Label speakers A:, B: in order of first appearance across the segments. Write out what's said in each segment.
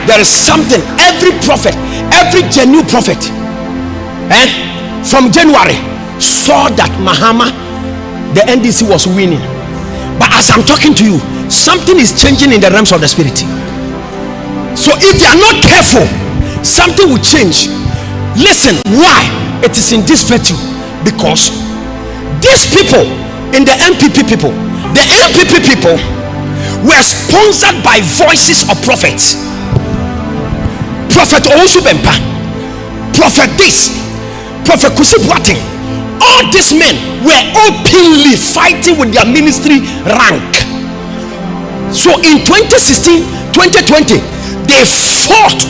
A: There is something. Every prophet, every genuine prophet, from January saw that Mahama, the NDC, was winning. But as I'm talking to you, something is changing in the realms of the spirit. So if they are not careful, something will change. Listen, why? It is in this virtue. Because these people, in the MPP people, the MPP people were sponsored by voices of prophets. Prophet Owusu Bempah, Prophet this, Prophet Kusibuating. All these men were openly fighting with their ministry rank. So in 2016, 2020, they fought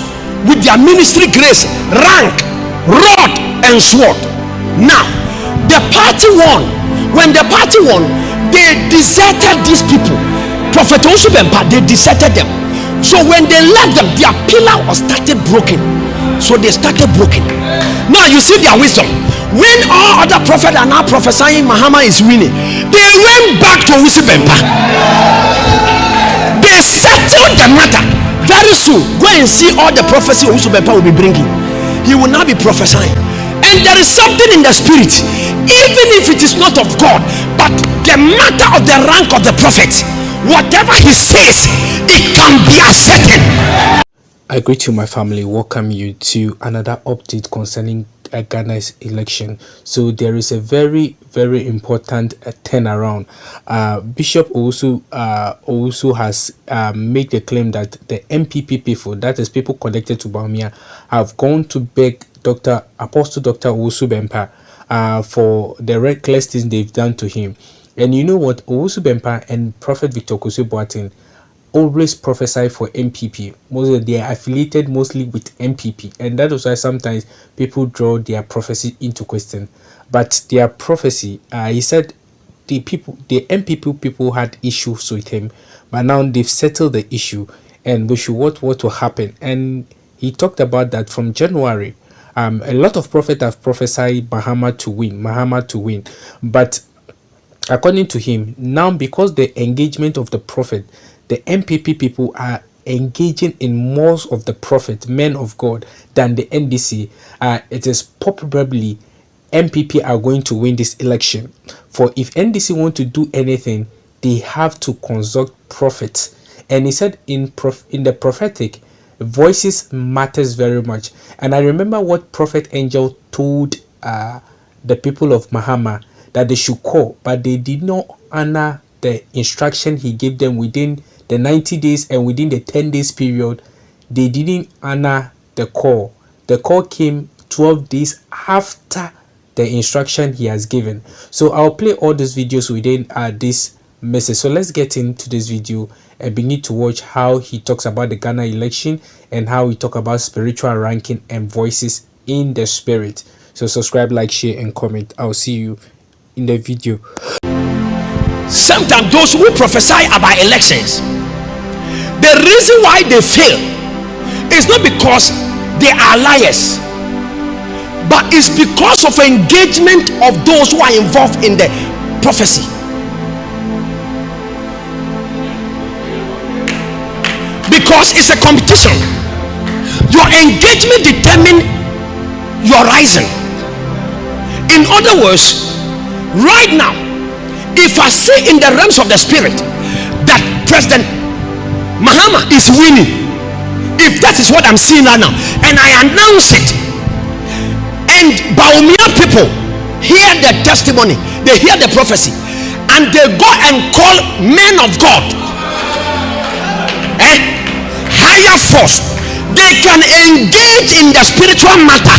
A: with their ministry grace, rank, rod, and sword. Now, the party won. When the party won, they deserted these people. Prophet Owusu Bempah, they deserted them. So when they left them, their pillar was started broken. So they started broken. Now you see their wisdom. When all other prophets are now prophesying Mahama is winning, they went back to Owusu Bempah. They settled the matter. Very soon, go and see all the prophecy Owusu Bempah will be bringing. He will now be prophesying. And there is something in the spirit, even if it is not of God, but the matter of the rank of the prophet, whatever he says, it can be ascertained.
B: I greet you, my family. Welcome you to another update concerning Ghana's election. So there is a very important turnaround. Bishop Owusu has made the claim that the MPP people, that is people connected to Baumia, have gone to beg Apostle Dr. Owusu Bempah for the reckless things they've done to him. And you know what? Owusu Bempah and Prophet Victor Kusibuating always prophesy for MPP. They are affiliated mostly with MPP, and that is why sometimes people draw their prophecy into question. But their prophecy, he said, the MPP people had issues with him, but now they've settled the issue, and we should what will happen. And he talked about that from January. A lot of prophets have prophesied Mahama to win, but according to him, now because the engagement of the prophet, the MPP people are engaging in more of the prophet, men of God, than the NDC. It is probably MPP are going to win this election. For if NDC want to do anything, they have to consult prophets. And he said in the prophetic, voices matters very much. And I remember what Prophet Angel told the people of Mahama, that they should call, but they did not honor the instruction he gave them within the 90 days and within the 10 days period. They didn't honor the call. The call came 12 days after the instruction he has given. So I'll play all these videos within this message. So let's get into this video and begin to watch how he talks about the Ghana election and how he talk about spiritual ranking and voices in the spirit. So subscribe, like, share, and comment. I'll see you in the video.
A: Sometimes those who prophesy about elections, the reason why they fail is not because they are liars, but it's because of engagement of those who are involved in the prophecy. Because it's a competition. Your engagement determines your rising. In other words, right now, if I say in the realms of the spirit that President Mahama is winning, if that is what I'm seeing right now, and I announce it, and Baumia people hear the testimony, they hear the prophecy, and they go and call men of God, higher force, they can engage in the spiritual matter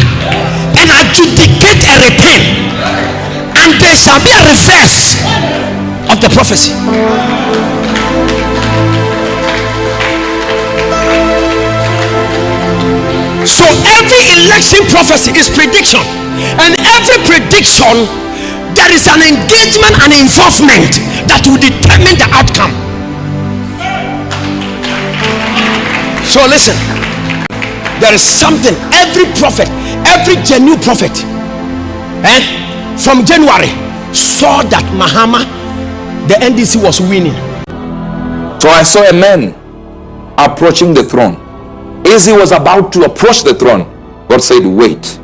A: and adjudicate a return, and there shall be a reverse of the prophecy. So every election prophecy is prediction, and every prediction there is an engagement and involvement that will determine the outcome. So listen, there is something. Every prophet, every genuine prophet, from January saw that Mahama, the NDC, was winning.
C: So I saw a man approaching the throne. As he was about to approach the throne, God said, wait.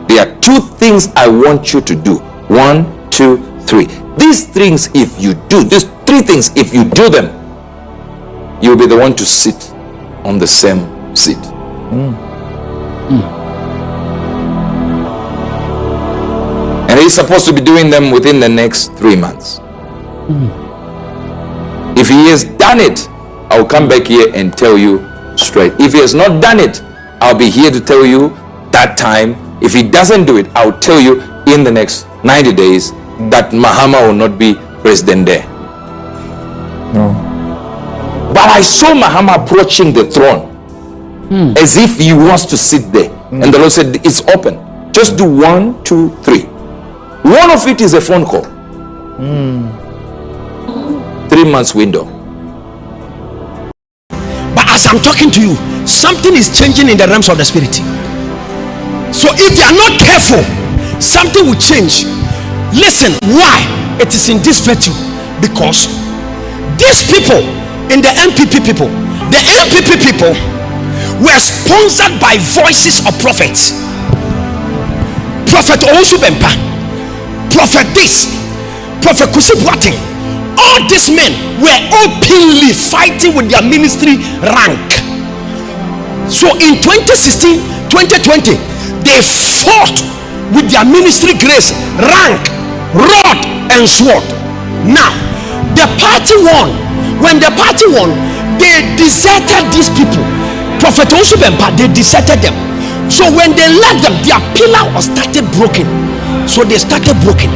C: There are 2 things I want you to do. 1, 2, 3. These things, if you do, these 3 things, if you do them, you'll be the one to sit on the same seat. And he's supposed to be doing them within the next 3 months. If he has done it, I'll come back here and tell you straight. If he has not done it, I'll be here to tell you that time. If he doesn't do it, I'll tell you in the next 90 days that Mahama will not be president there. No. But I saw Mahama approaching the throne as if he wants to sit there. And the Lord said, it's open. Just do 1, 2, 3. One of it is a phone call. 3 months window.
A: But as I'm talking to you, something is changing in the realms of the spirit. So if you are not careful, something will change. Listen, why? It is in this virtue. Because these people, in the MPP people, the MPP people were sponsored by voices of prophets. Prophet Owusu Bempah, Prophet this, Prophet Bempah. All these men were openly fighting with their ministry rank. So in 2016, 2020, they fought with their ministry grace, rank, rod, and sword. Now, the party won. When the party won, they deserted these people. Prophet Owusu Bempah, they deserted them. So when they left them, their pillar was started broken. So they started broken.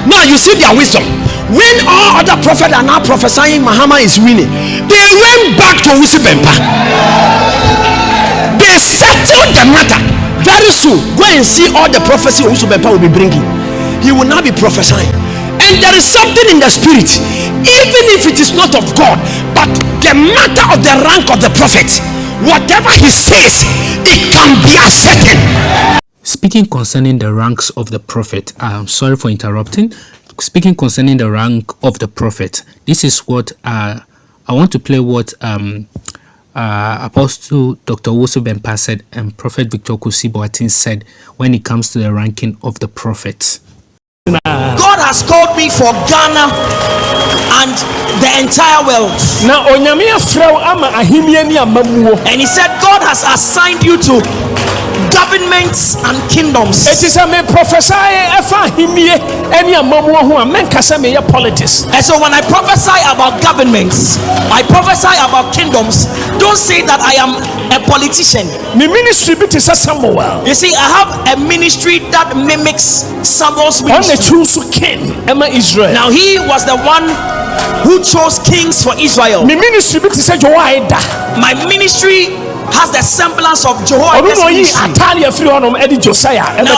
A: Now you see their wisdom. When all other prophets are now prophesying Mahama is winning, they went back to Owusu Bempah. They settled the matter. Very soon, go and see all the prophecy Owusu Bempah will be bringing. He will now be prophesying. And there is something in the spirit, even if it is not of God, but the matter of the rank of the prophet, whatever he says, it can be ascertained.
B: Speaking concerning the ranks of the prophet, I'm sorry for interrupting. Speaking concerning the rank of the prophet, this is what I want to play what Apostle Dr. Owusu Bempah said and Prophet Victor Kusi said when it comes to the ranking of the prophet.
D: God has called me for Ghana and the entire world. And he said God has assigned you to governments and kingdoms.
A: It is a me prophesy politics.
D: And so when I prophesy about governments, I prophesy about kingdoms. Don't say that I am a politician. You see, I have a ministry that mimics Samuel's ministry. Now he was the one who chose kings for Israel. My ministry has the semblance of Jehoiada's ministry. Now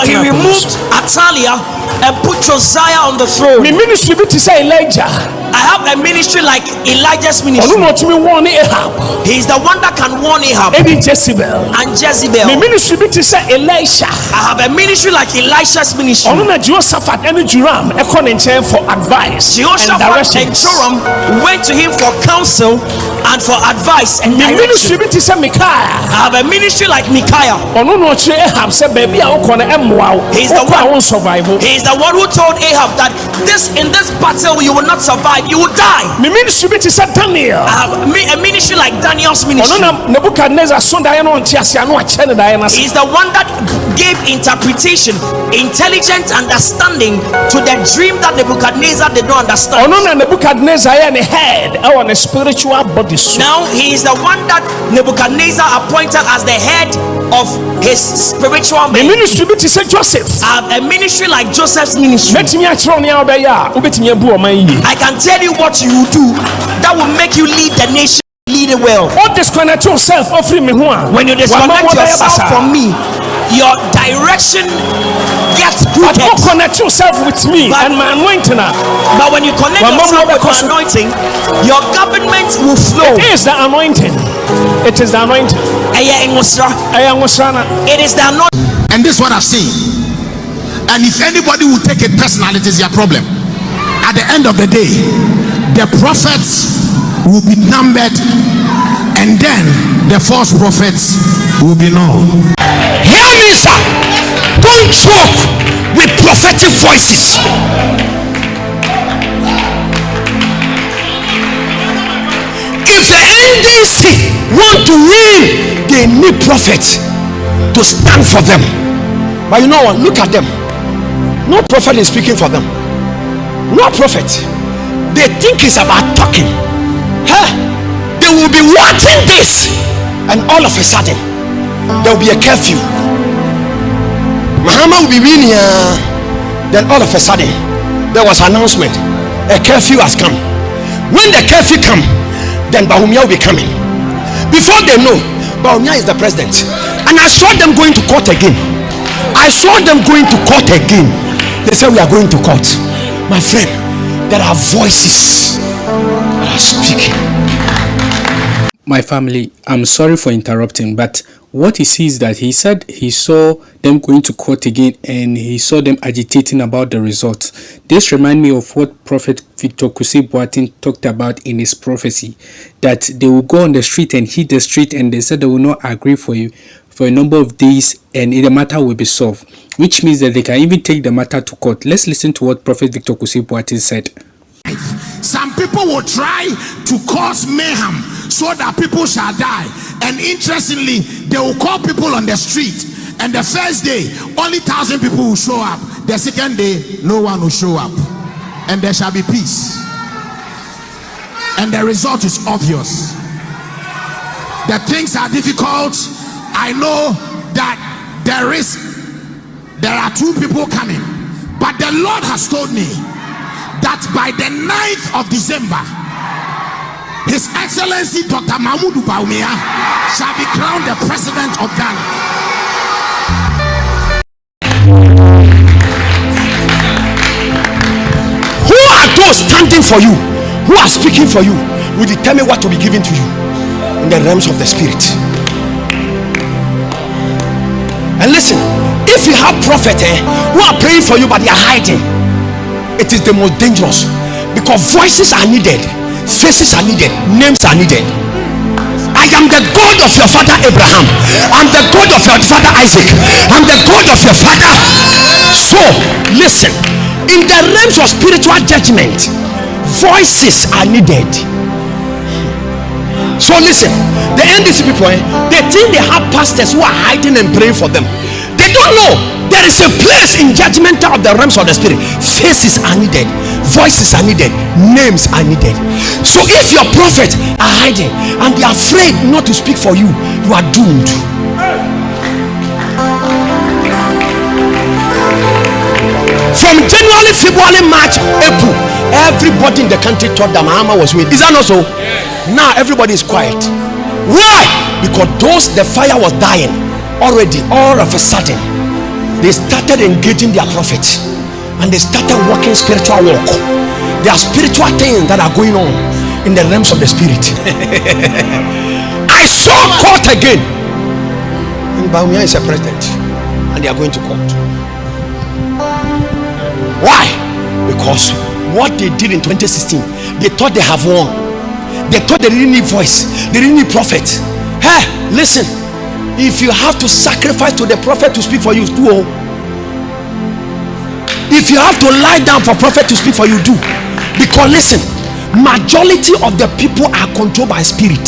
D: he removed Atalia and put Josiah on the throne. I have a ministry like Elijah's ministry. He's the one that can warn Ahab and Jezebel. I have a ministry like Elisha's ministry. Jehoshaphat and Joram went to him for counsel and for advice and direction. I have a ministry like Micaiah. He's the one who told Ahab that in this battle you will not survive, you will die. I have a ministry like Daniel's ministry. He's the one that gave interpretation, intelligent understanding to the dream that Nebuchadnezzar did not understand. Now he is the one that Nebuchadnezzar appointed as the head of his spiritual man. I have a ministry like Joseph's ministry. I can tell you what you will do that will make you lead the nation, lead it well. When you disconnect yourself from me, your direction gets crooked.
A: Connect yourself with me and my anointing.
D: But when you connect yourself with my anointing, your government will flow.
A: It is the anointing. It is the anointing.
D: It is the anointing.
E: And this is what I've seen. And if anybody will take it personally, it is their problem. At the end of the day, the prophets will be numbered and then the false prophets will be known.
A: Hear me, sir. Don't joke with prophetic voices. If the NDC want to win, they need prophets to stand for them. But you know what? Look at them. No prophet is speaking for them. No prophet. They think it's about talking. Huh? They will be watching this, and all of a sudden there will be a curfew. Muhammad will be winning. Then all of a sudden there was an announcement. A curfew has come. When the curfew come, then Bawumia will be coming. Before they know, Bawumia is the president. And I saw them going to court again. I saw them going to court again. They said, we are going to court. My friend, there are voices that are speaking.
B: My family, I'm sorry for interrupting, but what he sees that he said he saw them going to court again and he saw them agitating about the results. This reminds me of what Prophet Victor Kusi Boateng talked about in his prophecy, that they will go on the street and hit the street, and they said they will not agree for you for a number of days and the matter will be solved, which means that they can even take the matter to court. Let's listen to what Prophet Victor Kusi Boateng said.
E: Some people will try to cause mayhem so that people shall die, and interestingly they will call people on the street, and the first day only 1,000 people will show up, the second day no one will show up, and there shall be peace, and the result is obvious. The things are difficult. I know that there are 2 people coming, but the Lord has told me that by the 9th of December, His Excellency Dr. Mahmoud Bawumia shall be crowned the President of Ghana.
A: Who are those standing for you? Who are speaking for you? Will determine what will be given to you in the realms of the spirit. And listen, if you have prophets who are praying for you but they are hiding, it is the most dangerous, because voices are needed, faces are needed, names are needed. I am the God of your father Abraham. I'm the God of your father Isaac. I'm the God of your father. So listen, in the realms of spiritual judgment, voices are needed. So listen, the NDC people, they think they have pastors who are hiding and praying for them. They don't know there is a place in judgment of the realms of the spirit. Faces are needed, voices are needed, names are needed. So if your prophets are hiding and they are afraid not to speak for you, you are doomed. From January, February, March, April, everybody in the country thought that Muhammad was winning. Is that not so? Now everybody is quiet. Why? Because the fire was dying already. All of a sudden they started engaging their prophets and they started walking spiritual walk. There are spiritual things that are going on in the realms of the spirit. I saw court again, and Bawumia is a president and they are going to court. Why? Because what they did in 2016, they thought they have won. They thought they didn't need voice, they didn't need prophet. Hey, listen, if you have to sacrifice to the prophet to speak for you, do. If you have to lie down for prophet to speak for you, do. Because listen, majority of the people are controlled by spirit,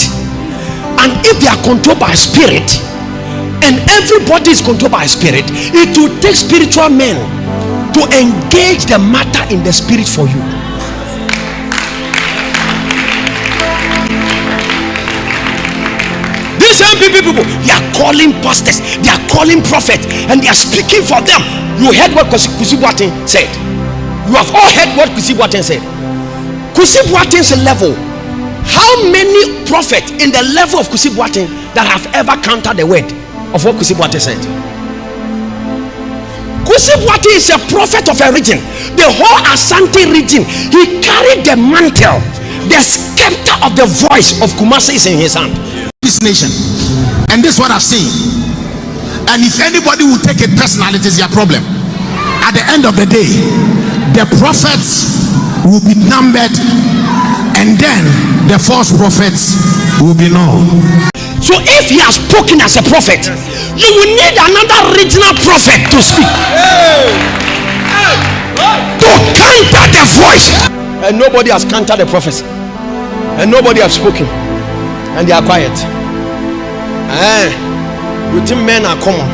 A: and if they are controlled by spirit and everybody is controlled by spirit, it will take spiritual men to engage the matter in the spirit for you. These people, they are calling pastors, they are calling prophets, and they are speaking for them. You heard what Kusi Boateng said. You have all heard what Kusi Boateng said. Kusi Boateng's level. How many prophets in the level of Kusi Boateng that have ever countered the word of what Kusi Boateng said? Kusi Boateng is a prophet of a region, the whole Asante region. He carried the mantle, the scepter of the voice of Kumasi is in his hand.
E: This nation, and this is what I've seen. And if anybody will take it personally, it is their problem. At the end of the day, the prophets will be numbered, and then the false prophets will be known.
A: So if he has spoken as a prophet, you will need another regional prophet to speak, to counter the voice. And nobody has countered the prophecy, and nobody has spoken, and they are quiet. You think men are common?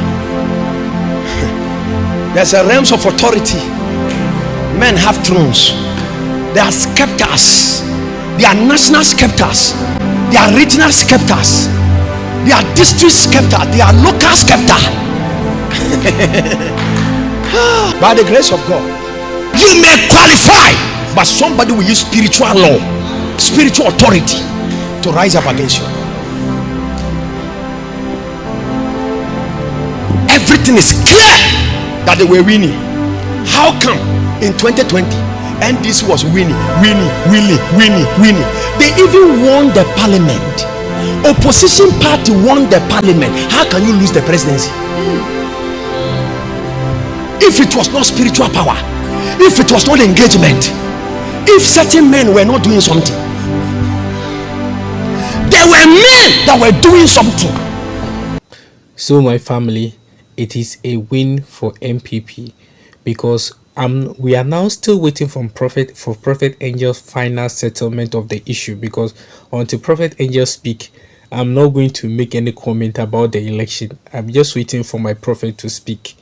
A: There's a realms of authority. Men have thrones. They are scepters. They are national scepters. They are regional scepters. They are district scepters. They are local scepters. By the grace of God, you may qualify, but somebody will use spiritual law, spiritual authority to rise up against you. Everything is clear that they were winning. How come in 2020 NDC was winning? They even won the parliament. Opposition party won the parliament. How can you lose the presidency? If it was not spiritual power, if it was not engagement, if certain men were not doing something, there were men that were doing something.
B: So my family, it is a win for MPP, because we are now still waiting for Prophet Angel's final settlement of the issue, because until Prophet Angel speak, I'm not going to make any comment about the election. I'm just waiting for my prophet to speak.